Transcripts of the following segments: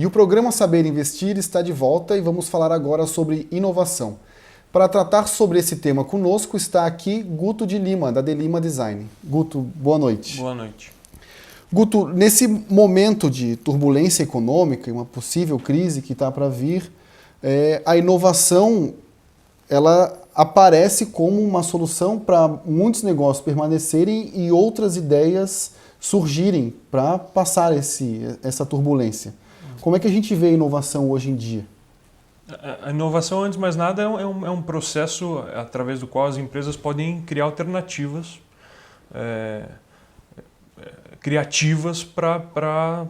E o programa Saber Investir está de volta e vamos falar agora sobre inovação. Para tratar sobre esse tema conosco está aqui Guto de Lima, da De Lima Design. Guto, boa noite. Boa noite. Guto, nesse momento de turbulência econômica e uma possível crise que está para vir, a inovação ela aparece como uma solução para muitos negócios permanecerem e outras ideias surgirem para passar essa turbulência. Como é que a gente vê a inovação hoje em dia? A inovação, antes de mais nada, é um processo através do qual as empresas podem criar alternativas criativas para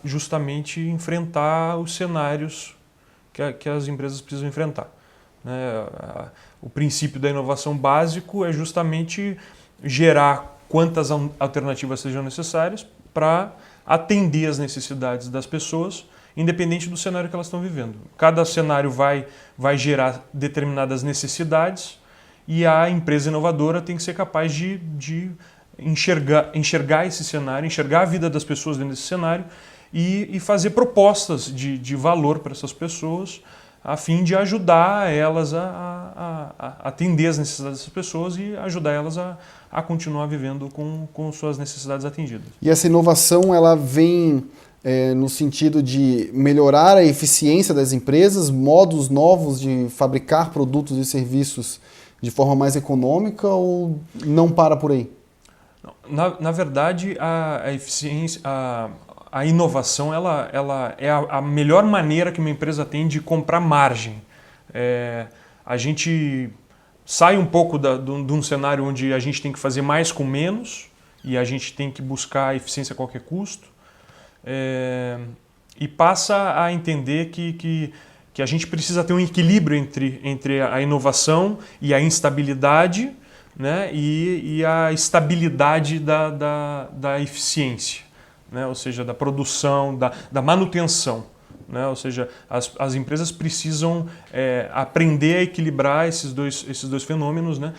justamente enfrentar os cenários que as empresas precisam enfrentar. O princípio da inovação básico é justamente gerar quantas alternativas sejam necessárias para atender as necessidades das pessoas, independente do cenário que elas estão vivendo. Cada cenário vai gerar determinadas necessidades e a empresa inovadora tem que ser capaz de enxergar esse cenário, enxergar a vida das pessoas dentro desse cenário e fazer propostas de valor para essas pessoas, a fim de ajudar elas a atender as necessidades dessas pessoas e ajudar elas a continuar vivendo com suas necessidades atendidas. E essa inovação ela vem no sentido de melhorar a eficiência das empresas, modos novos de fabricar produtos e serviços de forma mais econômica, ou não para por aí? Na verdade, a eficiência, a inovação ela é a melhor maneira que uma empresa tem de comprar margem. A gente sai um pouco de um cenário onde a gente tem que fazer mais com menos e a gente tem que buscar a eficiência a qualquer custo, e passa a entender que a gente precisa ter um equilíbrio entre a inovação e a instabilidade, né, e a estabilidade da eficiência, né, ou seja, da produção, da manutenção. Né, ou seja, as empresas precisam aprender a equilibrar esses dois fenômenos, né,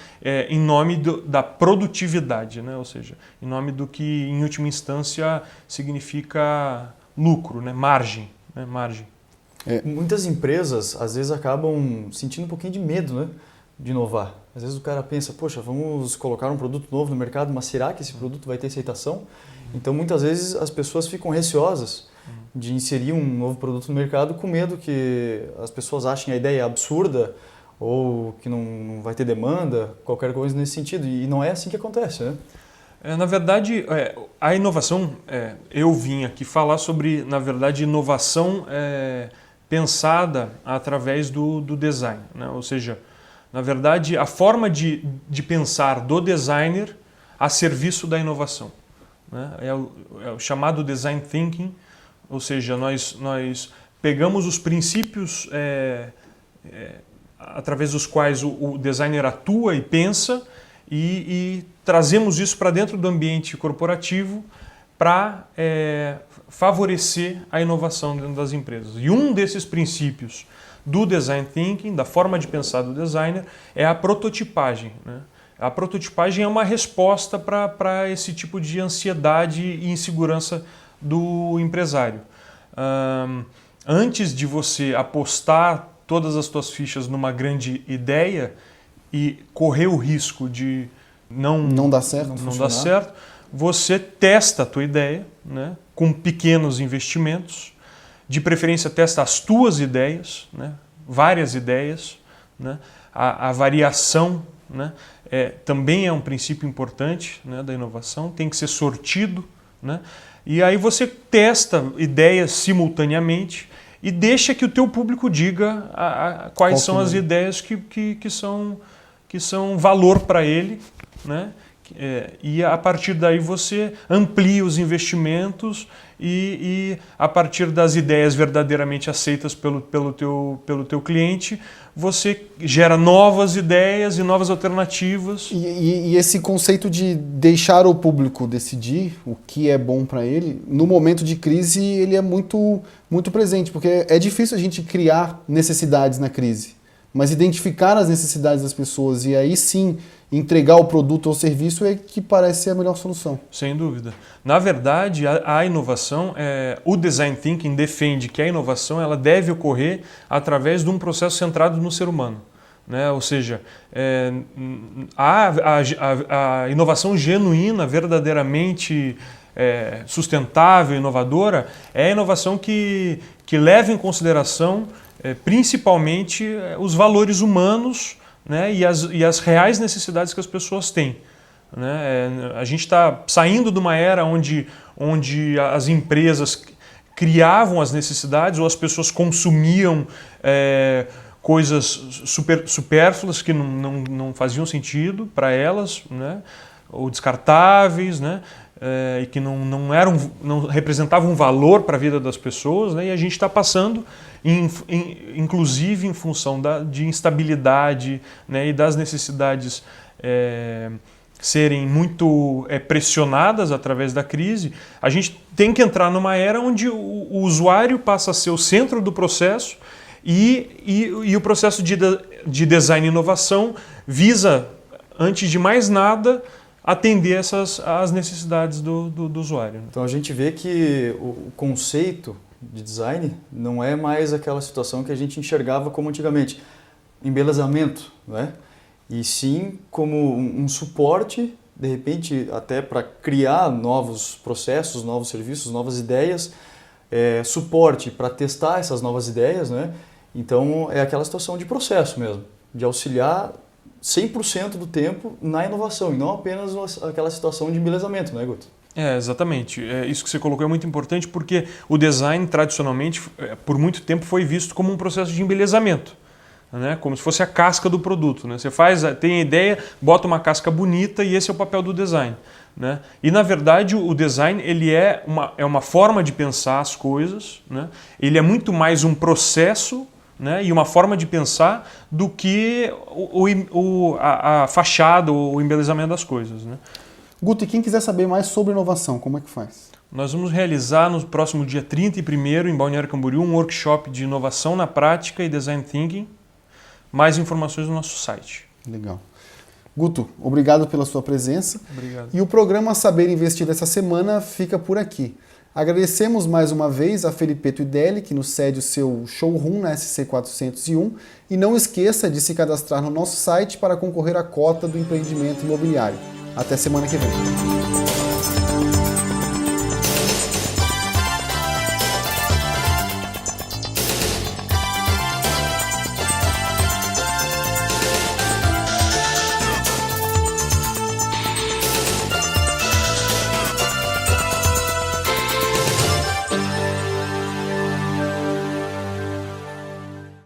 em nome da produtividade, né, ou seja, em nome do que, em última instância, significa lucro, né, margem. Né, margem. Muitas empresas, às vezes, acabam sentindo um pouquinho de medo, né, de inovar. Às vezes o cara pensa, poxa, vamos colocar um produto novo no mercado, mas será que esse produto vai ter aceitação? Então, muitas vezes, as pessoas ficam receosas de inserir um novo produto no mercado com medo que as pessoas achem a ideia absurda ou que não vai ter demanda, qualquer coisa nesse sentido. E não é assim que acontece, né? Na verdade, a inovação, eu vim aqui falar sobre, na verdade, inovação pensada através do design, né? Ou seja, na verdade, a forma de pensar do designer a serviço da inovação, né? É o chamado design thinking, ou seja, nós pegamos os princípios através dos quais o designer atua e pensa e trazemos isso para dentro do ambiente corporativo para favorecer a inovação dentro das empresas. E um desses princípios do design thinking, da forma de pensar do designer, é a prototipagem, né? A prototipagem é uma resposta para esse tipo de ansiedade e insegurança do empresário. Antes de você apostar todas as suas fichas numa grande ideia e correr o risco de não dar certo, você testa a tua ideia, né, com pequenos investimentos. De preferência, testa as tuas ideias, né, várias ideias, né, a variação, né, também é um princípio importante, né, da inovação, tem que ser sortido, né, e aí você testa ideias simultaneamente e deixa que o teu público diga quais são as ideias que são valor para ele, né, e a partir daí você amplia os investimentos e a partir das ideias verdadeiramente aceitas pelo teu cliente, você gera novas ideias e novas alternativas. E esse conceito de deixar o público decidir o que é bom para ele, no momento de crise, ele é muito, muito presente, porque é difícil a gente criar necessidades na crise, mas identificar as necessidades das pessoas e aí sim entregar o produto ou serviço é que parece ser a melhor solução. Sem dúvida. Na verdade, a inovação, o Design Thinking defende que a inovação ela deve ocorrer através de um processo centrado no ser humano. Né? Ou seja, a inovação genuína, verdadeiramente sustentável, inovadora, é a inovação que leva em consideração principalmente os valores humanos, né? e as reais necessidades que as pessoas têm. Né? A gente está saindo de uma era onde as empresas criavam as necessidades ou as pessoas consumiam coisas supérfluas que não faziam sentido para elas, né? Ou descartáveis, né? E que não representavam um valor para a vida das pessoas, né? E a gente está passando, inclusive em função de instabilidade, né? E das necessidades serem muito pressionadas através da crise, a gente tem que entrar numa era onde o usuário passa a ser o centro do processo e o processo de design e inovação visa, antes de mais nada, atender as necessidades do usuário. Então a gente vê que o conceito de design não é mais aquela situação que a gente enxergava como antigamente, embelezamento, né? E sim como um suporte, de repente até para criar novos processos, novos serviços, novas ideias, suporte para testar essas novas ideias, né? Então é aquela situação de processo mesmo, de auxiliar 100% do tempo na inovação e não apenas aquela situação de embelezamento, né, Guto? Exatamente. Isso que você colocou é muito importante porque o design, tradicionalmente, por muito tempo foi visto como um processo de embelezamento, né? Como se fosse a casca do produto, né? Você tem a ideia, bota uma casca bonita e esse é o papel do design, né? E, na verdade, o design ele é uma forma de pensar as coisas, né? Ele é muito mais um processo, né, e uma forma de pensar do que a fachada, o embelezamento das coisas. Né? Guto, e quem quiser saber mais sobre inovação, como é que faz? Nós vamos realizar no próximo dia 31º, em Balneário Camboriú, um workshop de inovação na prática e design thinking. Mais informações no nosso site. Legal. Guto, obrigado pela sua presença. Obrigado. E o programa Saber Investir dessa semana fica por aqui. Agradecemos mais uma vez a Felipeto Ideli, que nos cede o seu showroom na SC 401, e não esqueça de se cadastrar no nosso site para concorrer à cota do empreendimento imobiliário. Até semana que vem.